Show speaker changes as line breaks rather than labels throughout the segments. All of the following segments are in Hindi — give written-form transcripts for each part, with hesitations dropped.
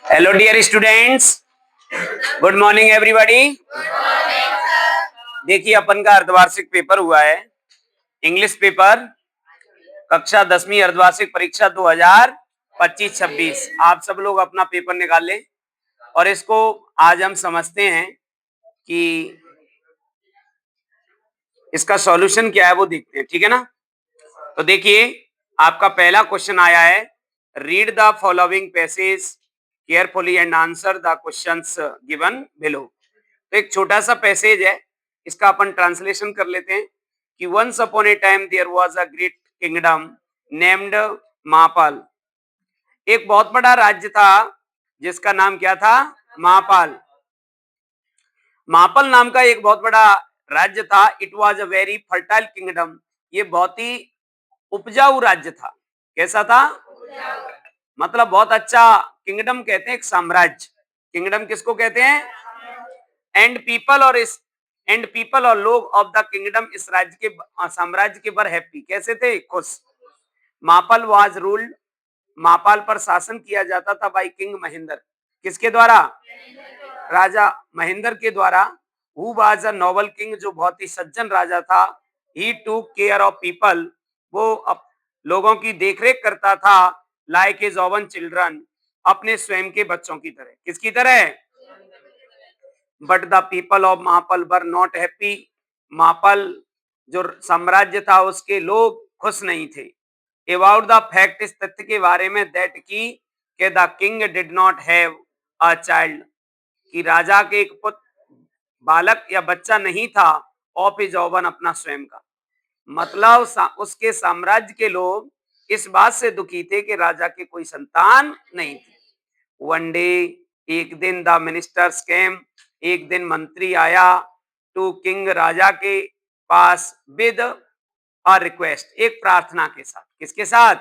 Hello dear students, good morning everybody. देखिए अपन का अर्धवार्षिक पेपर हुआ है, इंग्लिश पेपर, कक्षा 10वीं अर्धवार्षिक परीक्षा 2025-26। आप सब लोग अपना पेपर निकाल लें और इसको आज हम समझते हैं कि इसका सॉल्यूशन क्या है वो देखते हैं, ठीक है ना। तो देखिए आपका पहला क्वेश्चन आया है, read the following passage carefully and answer the questions given below. तो एक छोटा सा पैसेज है, इसका अपन ट्रांसलेशन कर लेते हैं कि once upon a time there was a great kingdom named Mahapal. एक बहुत बड़ा राज्य था जिसका नाम क्या था? महापाल। महापाल नाम का एक बहुत बड़ा राज्य था। It was a very fertile kingdom. ये बहुत ही उपजाऊ राज्य था। कैसा था? मतलब बहुत अच्छा। किंगडम कहते हैं एक साम्राज्य। किंगडम किसको कहते हैं? एंड पीपल और लोग ऑफ द किंगडम इस राज्य के साम्राज्य के वर हैप्पी। कैसे थे? खुश। मापल वाज रूल्ड। मापाल पर शासन किया जाता था बाई किंग महेंद्र। किसके द्वारा? राजा महेंद्र के द्वारा। Who was a Nobel king, जो बहुत ही सज्जन राजा था। ही टूक केयर ऑफ पीपल, वो लोगों की देखरेख करता था। लाइक हिज ओवन चिल्ड्रन, अपने स्वयं के बच्चों की तरह। किसकी तरह? But the people of Mahapal were not happy. Mahapal जो साम्राज्य था उसके लोग खुश नहीं थे। अबाउट द फैक्ट, इस तथ्य के बारे में, दैट की के the king did not have a child, कि राजा के एक पुत्र बालक या बच्चा नहीं था। ऑफ हिज ओवन, अपना स्वयं का। मतलब उसके साम्राज्य के लोग इस बात से दुखी थे कि राजा के कोई संतान नहीं थी। वन डे, एक दिन, द मिनिस्टर्स केम, एक दिन मंत्री आया, टू किंग, राजा के पास, विद अ रिक्वेस्ट, एक प्रार्थना के साथ। किसके साथ?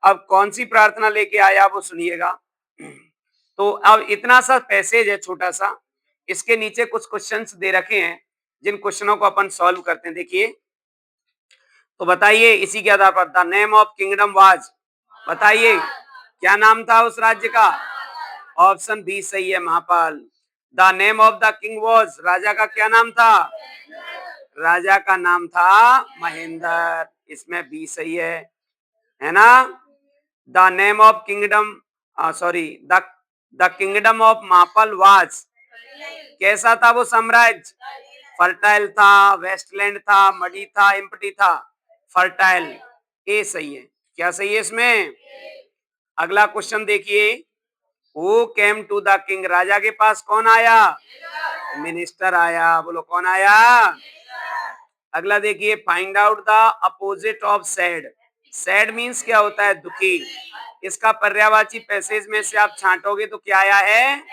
अब कौन सी प्रार्थना लेके आया वो सुनिएगा। तो अब इतना सा पैसेज है छोटा सा, इसके नीचे कुछ क्वेश्चंस दे रखे हैं जिन क्वेश्चनों को अपन सॉल्व करते हैं। देखिए तो बताइए इसी के आधार पर, the name of kingdom was, बताइए क्या नाम था उस राज्य का? ऑप्शन बी सही है, Mahapal. The name of the king was, राजा का क्या नाम था? राजा का नाम था महेंद्र। इसमें बी सही है ना। The name of kingdom, sorry, the kingdom of Mahapal was, कैसा था वो साम्राज्य? फर्टाइल था, वेस्टलैंड था, मडी था, इम्पटी था। फर्टाइल, ए सही है। क्या सही है इसमें? अगला क्वेश्चन देखिए, who came to the king, राजा के पास कौन आया? मिनिस्टर आया। बोलो कौन आया? अगला देखिए, find out the opposite of sad. Sad means क्या होता है? दुखी। इसका पर्यायवाची पैसेज में से आप छांटोगे तो क्या आया है?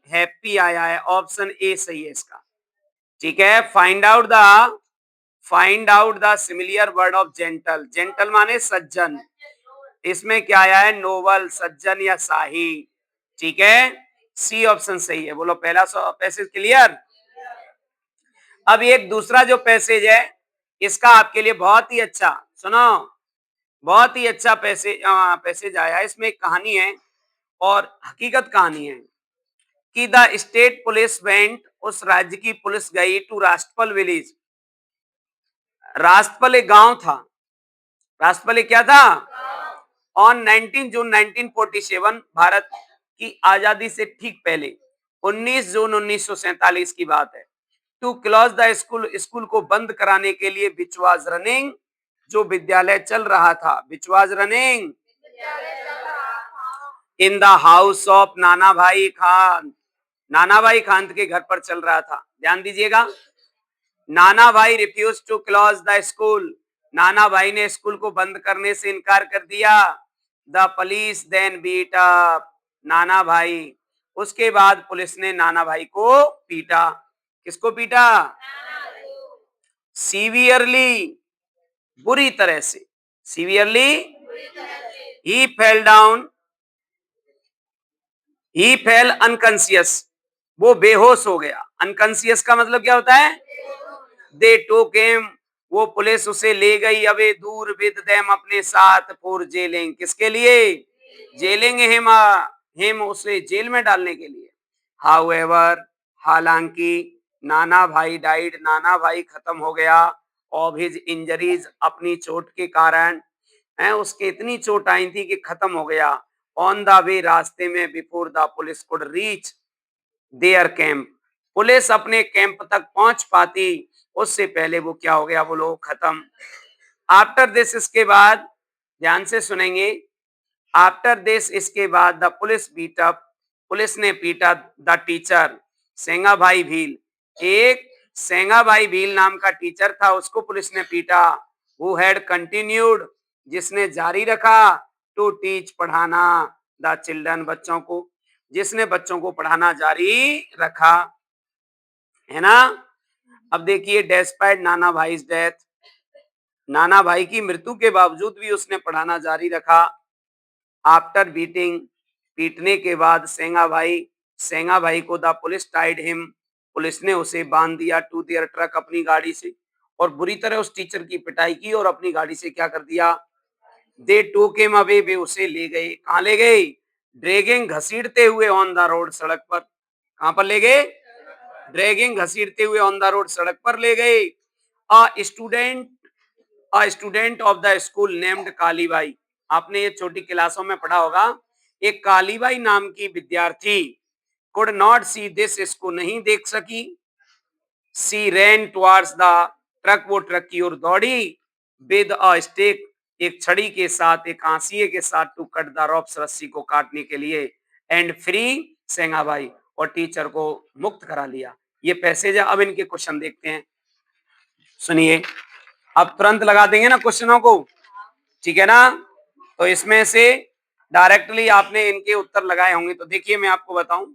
हैप्पी आया है। ऑप्शन ए सही है इसका, ठीक है। Find out the similar word of gentle. Gentle माने सज्जन, इसमें क्या आया है? नोबल, सज्जन या शाही, ठीक है। सी ऑप्शन सही है। बोलो पहला पैसेज क्लियर। अब एक दूसरा जो पैसेज है इसका आपके लिए बहुत ही अच्छा, सुनो, बहुत ही अच्छा पैसेज आया है। इसमें एक कहानी है और हकीकत कहानी है कि द स्टेट पुलिस वेंट, उस राज्य की पुलिस गई, टू राष्ट्रपल विलेज। राष्ट्रपल एक गांव था। राष्ट्रपल एक क्या था? ऑन 19 जून 1947, भारत की आजादी से ठीक पहले 19 जून 1947 की बात है। To close the school, school को बंद कराने के लिए, विच वाज रनिंग, जो विद्यालय चल रहा था, which was running in the house of नाना भाई खान। नाना भाई खान के घर पर चल रहा था। ध्यान दीजिएगा, Nana Bhai refuse to close the school, Nana Bhai ने स्कूल को बंद करने से इनकार कर दिया। The police then beat up Nana Bhai, उसके बाद पुलिस ने नाना भाई को पीटा। किसको पीटा? सीवियरली, बुरी तरह से। सीवियरली, ही फेल डाउन, ही फेल अनकॉन्शियस, वो बेहोश हो गया। अनकॉन्शियस का मतलब क्या होता है? दे टूक हिम, वो पुलिस उसे ले गई, अवे दूर, विद देम, अपने साथ, फॉर जेलिंग, किसके लिए? जेलिंग हिम, हिम, उसे जेल में डालने के लिए। हाउएवर, हालांकि नाना भाई डाइड, नाना भाई खत्म हो गया ऑफ हिज इंजरीज, अपनी चोट के कारण है, उसके इतनी चोट आई थी कि खत्म हो गया। ऑन द वे, रास्ते में, before the police could reach their camp, police अपने कैंप तक पहुंच पाती उससे पहले वो क्या हो गया, वो लोग खत्म। आफ्टर दिस, इसके बाद, ध्यान से सुनेंगे। आफ्टर दिस, इसके बाद, the police beat up, police ने पीटा द टीचर, सेंगा भाई भील, एक सेंगा भाई भील नाम का टीचर था, उसको पुलिस ने पीटा। हु हैड कंटिन्यूड, जिसने जारी रखा, टू टीच, पढ़ाना, द चिल्ड्रन, बच्चों को, जिसने बच्चों को पढ़ाना जारी रखा, है ना। अब देखिए, डेस्पाइट नाना भाई डेथ, नाना भाई की मृत्यु के बावजूद भी उसने पढ़ाना जारी रखा। आफ्टर बीटिंग, पीटने के बाद, सेंगा भाई को the police tied him, police ने उसे बांध दिया, टू देयर ट्रक, अपनी गाड़ी से, और बुरी तरह उस टीचर की पिटाई की और अपनी गाड़ी से क्या कर दिया, दे टूक हिम अवे, वे उसे ले गए, कहाँ ले गए, ड्रैगिंग, घसीटते हुए, ऑन द रोड, सड़क पर, कहाँ पर ले गए, ड्रैगिंग, घसीटते हुए, ऑन द रोड, सड़क पर ले गए। A student, a student of the school named Kalibai, आपने ये छोटी क्लासों में पढ़ा होगा, एक कालीबाई नाम की विद्यार्थी, कुड नॉट सी दिस, इसको नहीं देख सकी, सी रैन टुवर्ड्स द ट्रक, वो ट्रक की ओर दौड़ी, विद अ स्टिक, एक छड़ी के साथ, एक हांसिए के साथ, टू कट द रॉप्स, रस्सी को काटने के लिए, एंड फ्री सेंगाबाई, और टीचर को मुक्त करा लिया। ये पैसेज है। अब इनके क्वेश्चन देखते हैं, सुनिए। अब तुरंत लगा देंगे ना क्वेश्चनों को, ठीक है ना। तो इसमें से डायरेक्टली आपने इनके उत्तर लगाए होंगे। तो देखिए, मैं आपको बताऊं,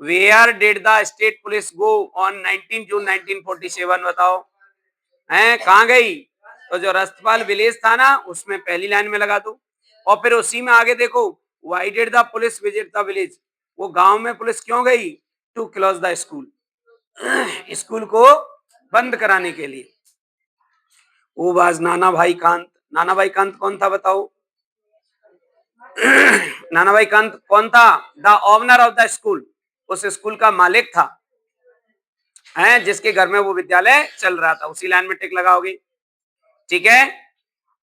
where did the state police go on 19 June 1947, बताओ, हैं कहाँ गई। तो जो रस्तपाल विलेज था ना, उसमें पहली लाइन में लगा दो, और फिर उसी में आगे देखो, why did the police visit the village, वो गांव में पुलिस क्यों गई, to close the school, school को बंद कराने के लिए। वो बाज नाना भाई कांत, नाना भाई कांत कौन था बताओ, नाना भाई कांत कौन था, the owner of the school, उस स्कूल का मालिक था, हैं, जिसके घर में वो विद्यालय चल रहा था। उसी लाइन में टिक लगाओगे, ठीक है।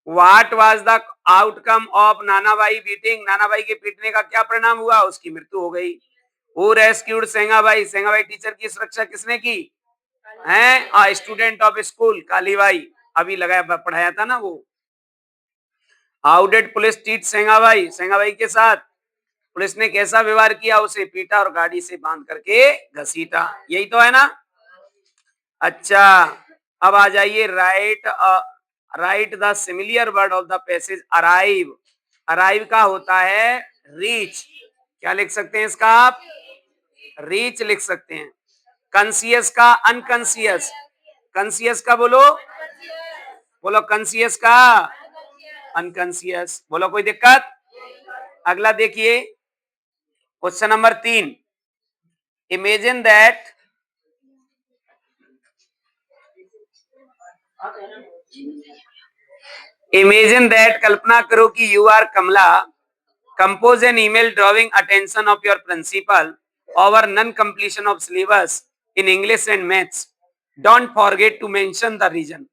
What was the outcome of नाना भाई बीटिंग, नाना भाई के पीटने का क्या परिणाम हुआ, उसकी मृत्यु हो गई। हु रेस्क्यूड सेंगा भाई, सेंगा भाई टीचर की सुरक्षा किसने की, हैं, अ स्टूडेंट ऑफ स्कूल, काली भाई, अभी लगाया पढ़ाया था ना वो। हाउ डिड पुलिस ट्रीट सेंगा भाई, सेंगा भाई के साथ पुलिस ने कैसा व्यवहार किया, उसे पीटा और गाड़ी से बांध करके घसीटा, यही तो है ना। अच्छा, अब आ जाइए, right, right the similar word of the passage, arrive, arrive का होता है रीच, क्या लिख सकते हैं इसका आप, रीच लिख सकते हैं। कंसियस का अनकंसियस, कंसियस का बोलो, बोलो कंसियस का अनकंसियस, बोलो कोई दिक्कत। अगला देखिए, question number 3, imagine that, imagine that, कल्पना करो कि you are Kamala, compose an email drawing attention of your principal over non completion of syllabus in English and maths, don't forget to mention the reason.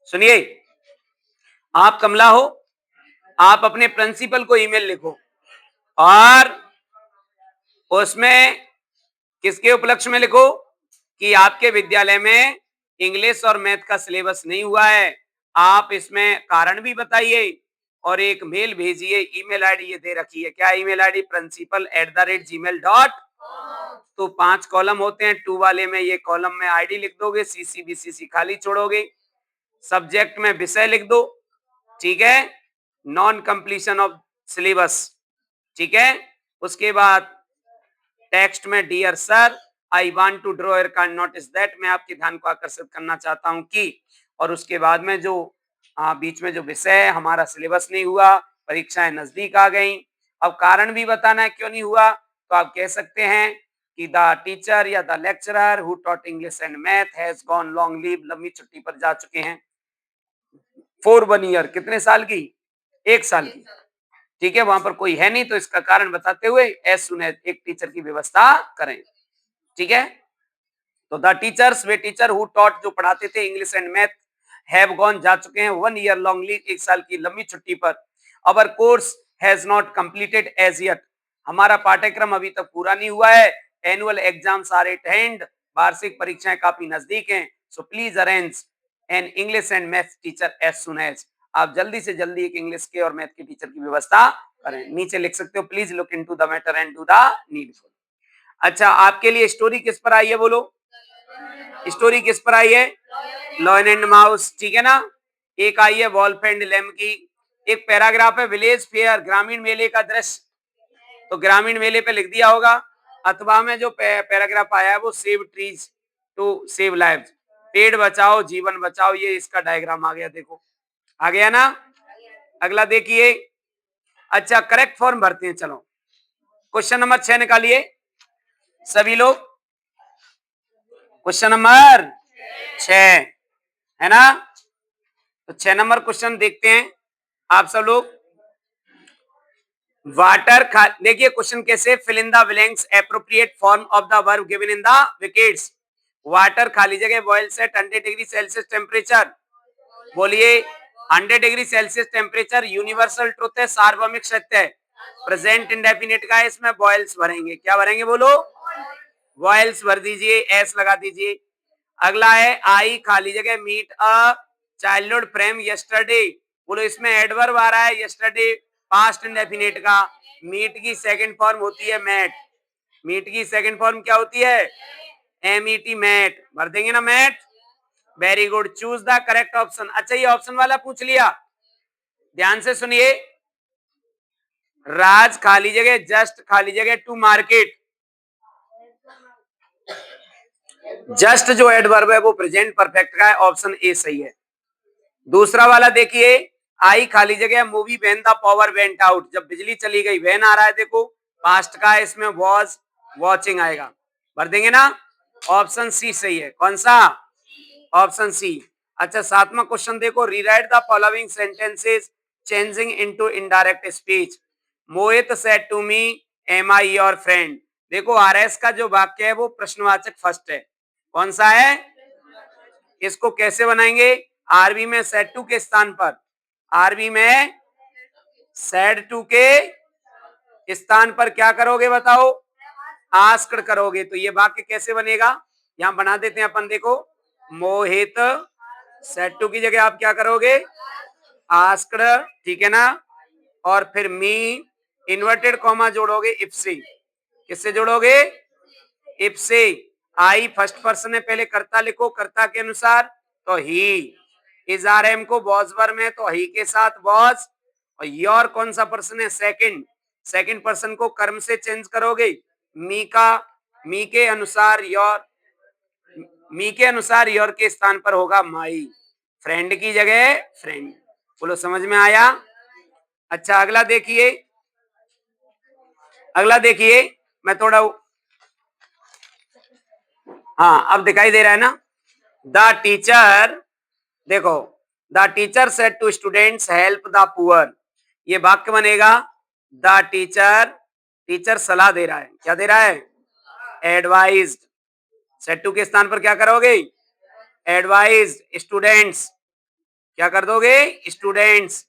सुनिए, आप कमला हो, आप अपने प्रिंसिपल को ईमेल लिखो, और उसमें किसके उपलक्ष्य में लिखो, कि आपके विद्यालय में इंग्लिश और मैथ का सिलेबस नहीं हुआ है, आप इसमें कारण भी बताइए, और एक मेल भेजिए। ईमेल आईडी ये दे रखी है, क्या ईमेल आईडी, principal@gmail.com। तो 5 कॉलम होते हैं, 2 वाले में ये कॉलम में आईडी लिख दोगे, सीसी बीसीसी खाली छोड़ोगे, सब्जेक्ट में विषय लिख दो, ठीक है, नॉन कंप्लीशन ऑफ सिलेबस, ठीक है। उसके बाद टेक्स्ट में, dear sir, I want to draw your kind notice that, मैं आपके ध्यान को आकर्षित करना चाहता हूं कि, और उसके बाद में जो बीच में जो विषय है, हमारा सिलेबस नहीं हुआ, परीक्षाएं नजदीक आ गई, अब कारण भी बताना है क्यों नहीं हुआ। तो आप कह सकते हैं कि द टीचर या the lecturer who taught English and math has gone long leave, लंबी छुट्टी पर जा चुके हैं, फॉर 1 ईयर, कितने साल की, 1 साल की, ठीक है, वहां पर कोई है नहीं, तो इसका कारण बताते हुए एज सुन एज एक टीचर की व्यवस्था करें। ठीक है, तो the teachers, way teacher who taught, जो पढ़ाते थे English and math, have gone, जा चुके हैं, 1 ईयर लॉन्ग लीव, 1 साल की लंबी छुट्टी पर। Our course has not completed as yet, हमारा पाठ्यक्रम अभी तक पूरा नहीं हुआ है। Annual exams are at hand, वार्षिक परीक्षाएं काफी नजदीक हैं। So please arrange an English and math teacher as soon as, आप जल्दी से जल्दी एक इंग्लिश के और मैथ के टीचर की व्यवस्था करें। नीचे लिख सकते हो, please look into the matter and do the needful. अच्छा, आपके लिए स्टोरी किस पर आई है बोलो? स्टोरी किस पर आई है? लॉयन एंड माउस, ठीक है ना। एक आई है वॉल्फ एंड लेम की। एक पैराग्राफ है विलेज फेयर, ग्रामीण मेले का दृश्य, तो ग्रामीण मेले पे लिख दिया होगा। अथवा में जो पैराग्राफ आया है वो save trees to save lives, पेड़ बचाओ जीवन बचाओ, ये इसका डायग्राम आ गया, देखो आ गया ना। अगला देखिए, अच्छा करेक्ट फॉर्म भरते हैं, चलो क्वेश्चन नंबर 6 निकालिए सभी लोग। क्वेश्चन नंबर 6 है ना, तो 6 नंबर क्वेश्चन देखते हैं आप सब लोग। वाटर, देखिए क्वेश्चन कैसे, fill in the blanks, appropriate form of the verb given in the wickets. Water खाली जगह boils at 100 degree Celsius temperature, बोलिए 100 degree Celsius temperature universal truth है, सार्वभौमिक सत्य है। प्रेजेंट इंडेफिनिट का है, इसमें बॉइल्स भरेंगे, क्या भरेंगे बोलो? बॉइल्स भर दीजिए, एस लगा दीजिए। अगला है आई खाली जगह meet a childhood frame yesterday, बोलो इसमें एडवर्ब आ रहा है यस्टरडे, पास्ट इंडेफिनिट का। मीट की सेकंड फॉर्म होती है मैट, मीट की सेकंड फॉर्म क्या होती है? MET, मैट, भर देंगे ना met. Very good, choose the correct option. अच्छा ये ऑप्शन वाला पूछ लिया, ध्यान से सुनिए। राज खाली जगह जस्ट खाली जगह टू मार्केट, जस्ट जो एडवर्ब है वो प्रेजेंट परफेक्ट का है, ऑप्शन ए सही है। दूसरा वाला देखिए, आई खाली जगह movie when the power went out, जब बिजली चली गई, व्हेन आ रहा है देखो, पास्ट का है, इसमें वाज वॉचिंग आएगा, भर देंगे ना। ऑप्शन सी सही है, कौन सा? Option C. अच्छा 7वां क्वेश्चन देखो, rewrite the following sentences changing into indirect speech. Mohit said to me am I your friend, देखो आरएस का जो वाक्य है वो प्रश्नवाचक फर्स्ट है, कौन सा है? इसको कैसे बनाएंगे? आरबी में सेड टू के स्थान पर, आरबी में सेड टू के स्थान पर क्या करोगे बताओ? आस्क्ड करोगे, तो ये वाक्य कैसे बनेगा? यहां बना देते हैं अपन, देखो मोहित सेड टू की जगह आप क्या करोगे? आस्क्ड, ठीक है ना। और फिर मी इन्वर्टेड कॉमा जोड़ोगे इफ से, किससे जोड़ोगे? इफ से। आई फर्स्ट पर्सन है, पहले कर्ता लिखो, कर्ता के अनुसार तो ही, इज आर एम को वॉज वर्ब में तो ही के साथ वॉज, और योर कौन सा पर्सन है? सेकंड, सेकंड पर्सन को कर्म से चेंज करोगे, मी का, मी के अनुसार योर, मी के अनुसार योर के स्थान पर होगा माई, फ्रेंड की जगह फ्रेंड। बोलो समझ में आया? अच्छा अगला देखिए, अगला देखिए, मैं थोड़ा, हाँ अब दिखाई दे रहा है ना। द टीचर, देखो the teacher said to students help the poor, ये वाक्य बनेगा द टीचर, टीचर सलाह दे रहा है, क्या दे रहा है? एडवाइज्ड, सेड टू के स्थान पर क्या करोगे? एडवाइज्ड स्टूडेंट्स, क्या कर दोगे? स्टूडेंट्स।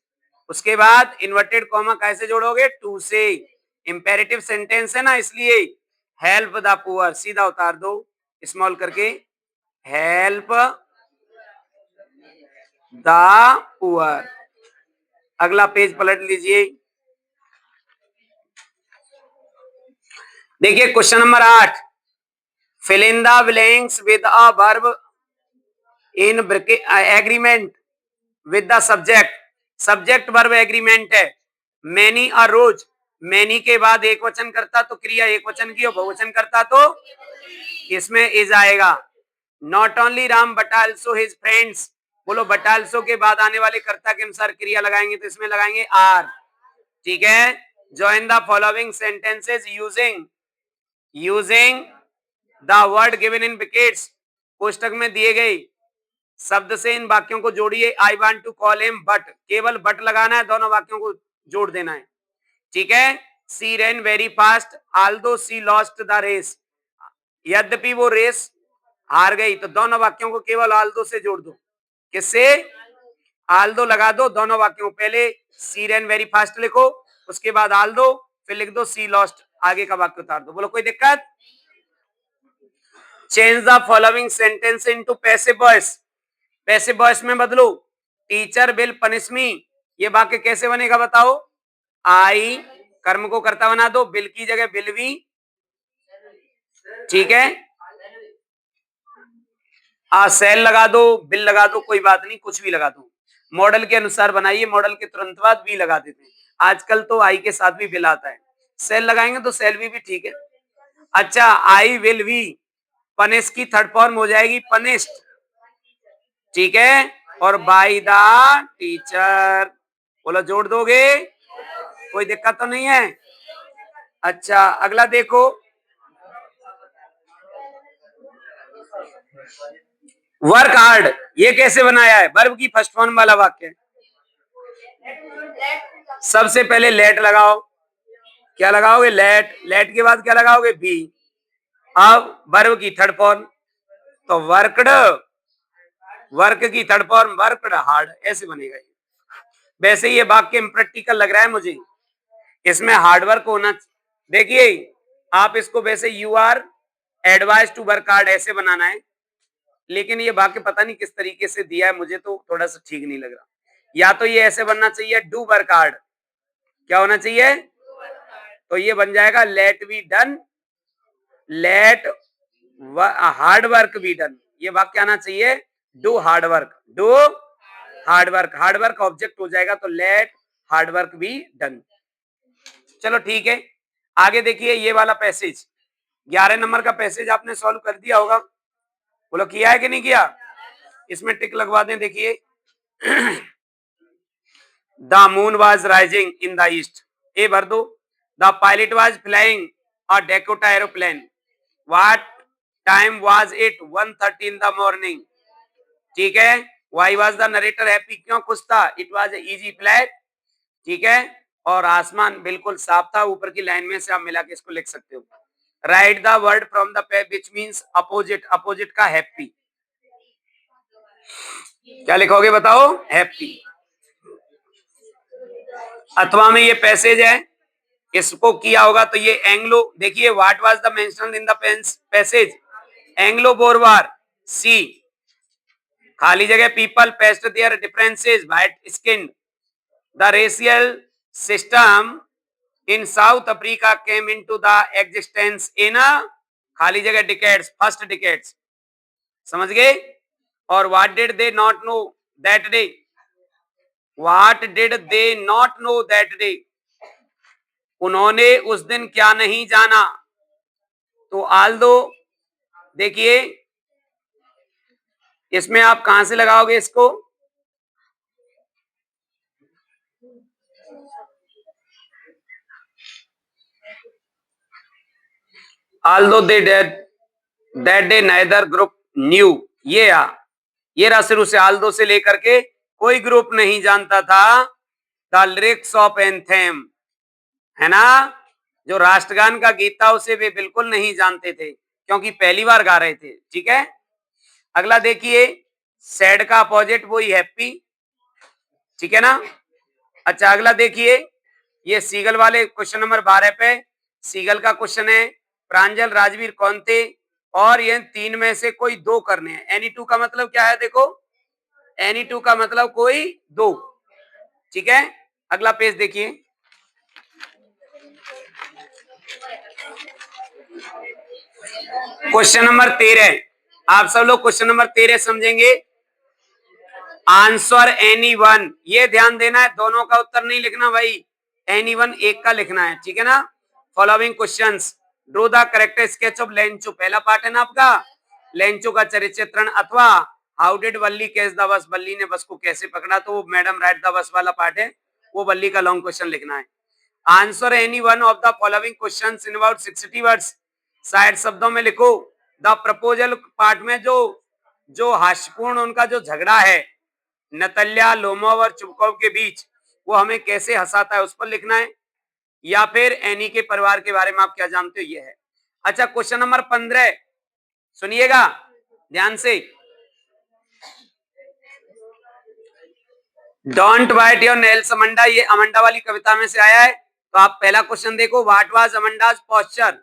उसके बाद इन्वर्टेड कॉमा कैसे जोड़ोगे? टू से, इंपेरेटिव सेंटेंस है ना इसलिए, हेल्प द पुअर सीधा उतार दो स्मॉल करके, हेल्प द पुअर। अगला पेज पलट लीजिए, देखिए question number 8, fill in the blanks with a verb in agreement with the subject, subject verb agreement है। मैनी अ रोज, मैनी के बाद एक वचन करता तो क्रिया एक वचन की, और बहुवचन करता तो इसमें इज आएगा। Not only Ram but also his friends, बोलो बट आल्सो के बाद आने वाले कर्ता के अनुसार क्रिया लगाएंगे तो इसमें लगाएंगे आर, ठीक है। Join the following sentences using, using the word given in brackets, कोष्टक में दिए गए शब्द से इन वाक्यों को जोड़िए। I want to call him but, केवल बट लगाना है, दोनों वाक्यों को जोड़ देना है। ठीक है। She ran very fast although she lost the race, यद्यपि वो रेस हार गई। तो दोनों वाक्यों को केवल आल्दो से जोड़ दो। किससे? आल्दो लगा दो दोनों वाक्यों, पहले सी रैन वेरी फास्ट लिखो, उसके बाद आल्दो, फिर लिख दो सी लॉस्ट, आगे का वाक्य उतार दो। बोलो कोई दिक्कत? Change the following sentence into passive voice, passive voice में बदलो। टीचर विल पनिश मी, ये वाक्य कैसे बनेगा बताओ? आई कर्म को कर्ता बना दो, बिल की जगह विल बी, ठीक है। सेल लगा दो, बिल लगा दो, कोई बात नहीं, कुछ भी लगा दो, मॉडल के अनुसार बनाइए, मॉडल के तुरंत बाद भी लगा देते हैं। आजकल तो आई के साथ भी बिल आता है, सेल लगाएंगे तो सेल भी ठीक है। अच्छा, आई विल बी पनिश की थर्ड फॉर्म हो जाएगी पनिश्ड, ठीक है, और बाय द टीचर। बोलो जोड़ दोगे? कोई दिक्कत तो नहीं है? अच्छा अगला देखो, वर्क हार्ड, ये कैसे बनाया है? वर्ब की फर्स्ट फॉर्म वाला वाक्य। सबसे पहले लेट लगाओ, क्या लगाओगे? लेट, लेट के बाद क्या लगाओगे? बी। अब वर्ब की थर्ड फॉर्म, तो वर्कड, वर्क की थर्ड फॉर्म वर्कड हार्ड, ऐसे बनेगा ये। वैसे ये वाक्य इम्प्रैक्टिकल लग रहा है मुझे, इसमें हार्डवर्क होना। देखिए आप इसको वैसे you are advise to work hard ऐसे बनाना है, लेकिन ये वाक्य पता नहीं किस तरीके से दिया है, मुझे तो थोड़ा सा ठीक नहीं लग रहा। या तो ये ऐसे बनना चाहिए डू वर्क हार्ड, क्या होना चाहिए? तो ये बन जाएगा let be done, let hard work be done, ये वाक्य आना चाहिए do hard work, do hard work, hard work object हो जाएगा, तो let hard work be done. चलो ठीक है, आगे देखिए ये वाला पैसेज, 11 नंबर का पैसेज आपने सॉल्व कर दिया होगा, बोलो किया है कि नहीं किया? इसमें टिक लगवा दें, देखिए the moon was rising in the east, A भर दो। The pilot was flying a Dakota aeroplane, what time was it? 1:30 in the morning, ठीक है। Why was the narrator happy, क्यों खुश था? इट वाज इजी फ्लैट, ठीक है। और आसमान बिल्कुल साफ था, ऊपर की लाइन में से आप मिला के इसको लिख सकते हो। Right the word from the page which means opposite, opposite का हैप्पी, क्या लिखोगे बताओ? हैप्पी। अथवा में ये पैसेज है, इसको किया होगा तो ये एंग्लो, देखिए what was the mention in the passage? Anglo Boer war, see खाली जगह people past their differences, white skin, the racial system in South Africa came into the existence in खाली जगह डिकेड्स, फर्स्ट डिकेड्स, समझ गए। और what did they not know that day, what did they not know that day, उन्होंने उस दिन क्या नहीं जाना। तो आल्दो देखिए इसमें आप कहां से लगाओगे इसको? Aldous they did that day neither group new, ये रहा शुरू से आल्दो से लेकर के कोई ग्रुप नहीं जानता था द लिरिक्स ऑफ एंथेम, है ना, जो राष्ट्रगान का गीत था उसे वे बिल्कुल नहीं जानते थे, क्योंकि पहली बार गा रहे थे, ठीक है। अगला देखिए, सैड का अपोजिट वही हैप्पी, ठीक है ना। अच्छा अगला देखिए, ये सीगल वाले क्वेश्चन नंबर 12 पे सीगल का क्वेश्चन है, प्रांजल राजवीर कौन थे? और ये तीन में से कोई दो करने हैं। एनी टू का मतलब क्या है? देखो एनी टू का मतलब कोई दो, ठीक है। अगला पेज देखिए, क्वेश्चन नंबर 13, आप सब लोग क्वेश्चन नंबर 13 समझेंगे। आंसर एनी वन, ये ध्यान देना है, दोनों का उत्तर नहीं लिखना भाई, एनी वन एक का लिखना है, ठीक है ना। Following questions, draw the correct sketch of Lencho, पहला पार्ट है ना आपका, लेंचो का चरित्र चित्रण, अथवा how did Valli catch the bus, Valli ने बस को कैसे पकड़ा, तो वो मैडम राइट द बस वाला पार्ट है, वो बल्ली का लॉन्ग क्वेश्चन लिखना है। Answer any one of the following questions in about 60 words, 60 शब्दों में लिखो। द प्रपोजल पार्ट में जो जो हास्यपूर्ण उनका जो झगड़ा है नतल्या लोमोव और चुबकोव के बीच, वो हमें कैसे हंसाता है उस पर लिखना है। या फिर एनी के परिवार के बारे में आप क्या जानते हो, ये है। अच्छा, क्वेश्चन नंबर 15 सुनिएगा ध्यान से। Don't bite your nails Amanda, ये अमंडा वाली कविता में से आया है। तो आप पहला क्वेश्चन देखो, व्हाट वाज अमंडाज पोस्चर,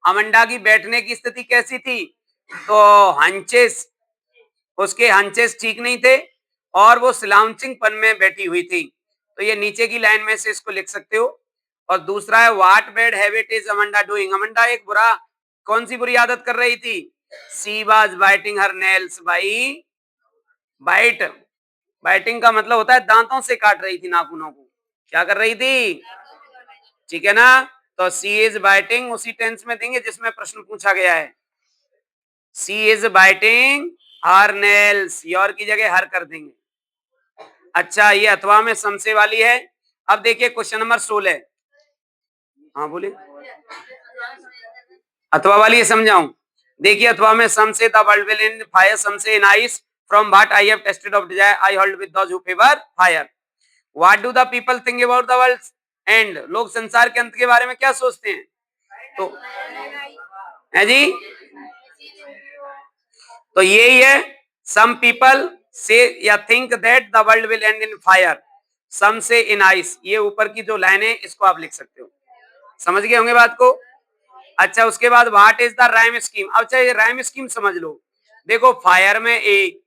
अमंडा की बैठने की स्थिति कैसी थी? तो हंचेस, उसके हंचेस ठीक नहीं थे और वो स्लाउचिंग पन में बैठी हुई थी। तो ये नीचे की लाइन में से इसको लिख सकते हो। और दूसरा है what bad habit is Amanda doing, Amanda एक बुरा, कौन सी बुरी आदत कर रही थी? She was biting her nails by bite, biting का मतलब होता है दांतों से काट रही थी नाखूनों को। क्या कर रही थी? ठीक है ना। तो सी इज बाइटिंग उसी टेंस में देंगे जिसमें प्रश्न पूछा गया है। She is biting her nails, your की जगह हर कर देंगे। अच्छा, ये अथवा में समसे वाली है। अब देखिए क्वेश्चन नंबर 16। हाँ बोलिए, अथवा वाली है, समझाऊं? देखिए अथवा में some say the world will in fire, some say in ice, from what I have tasted of desire I hold with those who favour fire. What do the people think about the world end, लोग संसार के अंत के बारे में क्या सोचते हैं? तो है जी, तो यही है, सम पीपल से या think that the world will end in fire, some say in ice, ये ऊपर की जो लाइन है इसको आप लिख सकते हो। समझ गए होंगे बात को। अच्छा, उसके बाद what is the rhyme scheme, अब चाहिए राइम स्कीम समझ लो। देखो फायर में ए,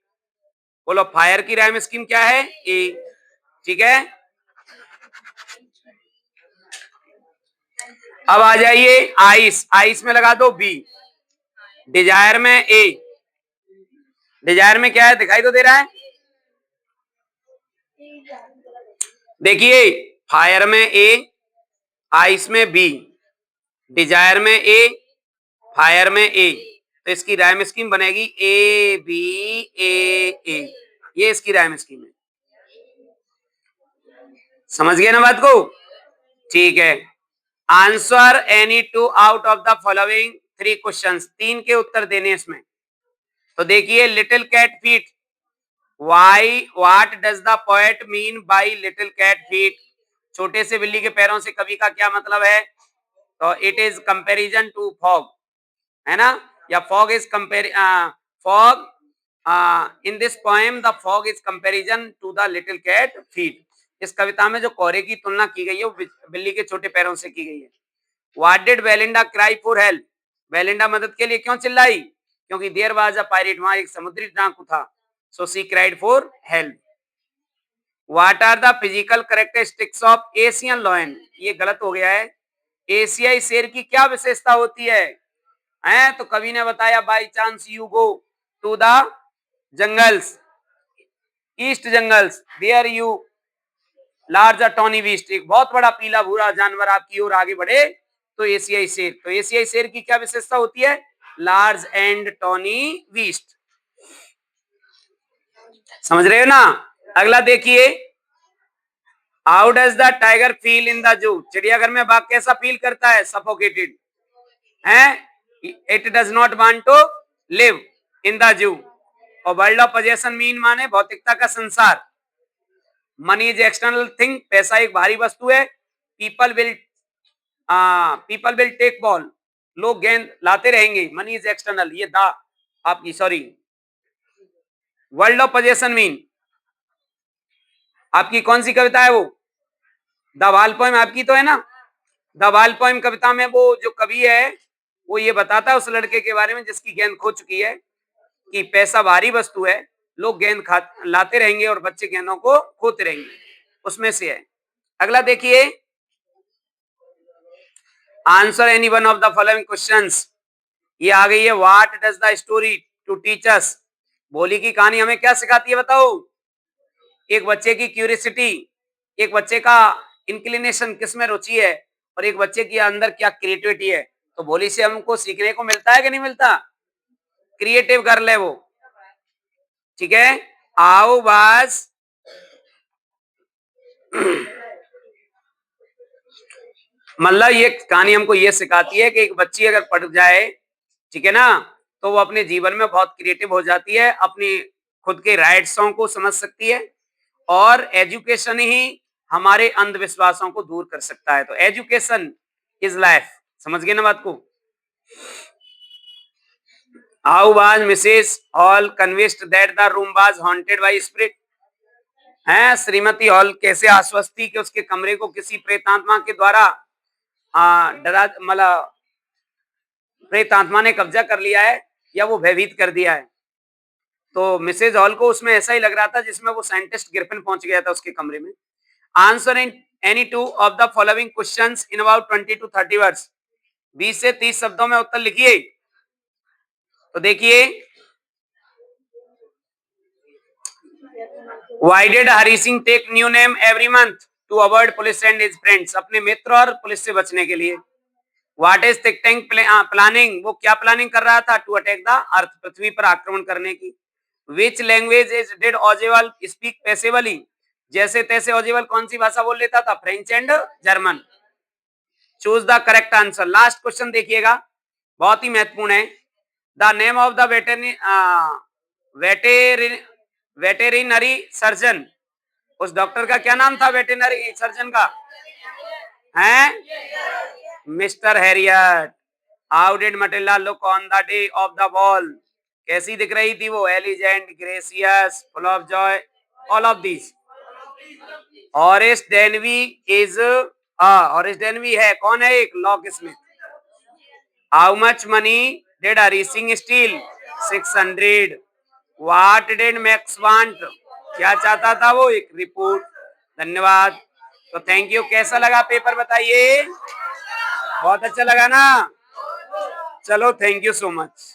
बोलो फायर की राइम स्कीम क्या है? ए, ठीक है। अब आ जाइए आइस, आइस में लगा दो बी, डिजायर में ए, डिजायर में क्या है दिखाई तो दे रहा है? देखिए फायर में ए, आइस में बी, डिजायर में ए, फायर में ए, तो इसकी राइम स्कीम बनेगी ए बी ए, ये इसकी राइम स्कीम है। समझ गए ना बात को? ठीक है। Answer any two out of the following three questions, तीन के उत्तर देने इसमें। तो देखिए little cat feet, why what does the poet mean by little cat feet, छोटे से बिल्ली के पैरों से कवि का क्या मतलब है? तो it is comparison to fog, है ना, या fog is compare, fog in this poem the fog is comparison to the little cat feet, इस कविता में जो कोहरे की तुलना की गई है वो बिल्ली के छोटे पैरों से की गई है। What did Belinda cry for help, Belinda मदद के लिए क्यों चिल्लाई? क्योंकि देयर वाज अ पायरेट, वहां एक समुद्री डाकू था, so she cried for help. What are the physical characteristics of Asian lion, ये गलत हो गया है। एशियाई शेर की क्या विशेषता होती है? हैं, तो कवि ने बताया by chance you go to the jungles, east jungles, there you large tawny beast, एक बहुत बड़ा पीला भूरा जानवर आपकी ओर आगे बढ़े तो एशियाई शेर, तो एशियाई शेर की क्या विशेषता होती है? Large and tawny beast. समझ रहे हो ना। अगला देखिए, how does the tiger feel in the zoo, चिड़ियाघर में बाघ कैसा फील करता है? सफोकेटेड है, it does not want to live in the zoo. और वर्ल्ड ऑफ पोजेशन मीन माने भौतिकता का संसार, मनी इज एक्सटर्नल थिंग, पैसा एक बाहरी वस्तु है। पीपल विल टेक बॉल, लोग गेंद लाते रहेंगे, मनी इज एक्सटर्नल, ये दा आपकी sorry, world of possession mean आपकी कौन सी कविता है? वो द वाल पोएम आपकी तो है ना। द वाल पोएम कविता में वो जो कवि है वो ये बताता है उस लड़के के बारे में जिसकी गेंद खो चुकी है कि पैसा भारी वस्तु है, लोग गेंद लाते रहेंगे और बच्चे गेंदों को खोते रहेंगे, उसमें से है। अगला देखिए, answer any one of the following questions, ये आ गई है। What does the story to teach us, Bholi की कहानी हमें क्या सिखाती है बताओ? एक बच्चे की क्यूरियोसिटी, एक बच्चे का इंक्लिनेशन, किसमें रुचि है, और एक बच्चे के अंदर क्या क्रिएटिविटी है। तो भोली से हमको सीखने को मिलता है कि नहीं मिलता? क्रिएटिव गर्ल है वो, ठीक है। आओ बस मतलब ये कहानी हमको ये सिखाती है कि एक बच्ची अगर पढ़ जाए, ठीक है ना, तो वो अपने जीवन में बहुत क्रिएटिव हो जाती है, अपनी खुद के राइट्सों को समझ सकती है, और एजुकेशन ही हमारे अंधविश्वासों को दूर कर सकता है। तो एजुकेशन इज लाइफ। समझ गए ना बात को? How was Mrs Hall convinced that the room was haunted by spirit? हैं, श्रीमती हॉल कैसे आश्वस्त थी कि उसके कमरे को किसी प्रेतात्मा के द्वारा डरा मतलब प्रेतात्मा ने कब्जा कर लिया है या वो भयभीत कर दिया है? तो मिसेज हॉल को उसमें ऐसा ही लग रहा था जिसमें वो साइंटिस्ट गिरफिन पहुंच गया था उसके कमरे में। Answer in any two of the following questions in about 20 to 30 words. 20 से 30 शब्दों में उत्तर लिखिए। तो देखिए, why did Hari Singh take new name every month to avoid police and his friends? अपने मित्र और पुलिस से बचने के लिए। What is think tank planning? वो क्या प्लानिंग कर रहा था? टू अटैक द अर्थ, पृथ्वी पर आक्रमण करने की। विच लैंग्वेज इज डिड ओजेवल स्पीक पैसिवली? जैसे तैसे ओजेवल कौन सी भाषा बोल लेता था? French and German. Choose the correct answer. Last question देखिएगा, बहुत ही महत्वपूर्ण है। The name of the veterinary surgeon, उस डॉक्टर का क्या नाम था वेटेरिनरी सर्जन का? हैं? Mister Herriot. How did Matilda look on the day of the ball? कैसी दिख रही थी वो? Elegant, gracious, full of joy, all of these. Horace डेनवी is Horace डेनवी है कौन है? एक lock Smith. How much money did Hari Singh steel? 600। What did max want? क्या चाहता था वो? एक रिपोर्ट। धन्यवाद। तो थैंक यू। कैसा लगा पेपर बताइए? बहुत अच्छा लगा ना? चलो, थैंक यू सो मच।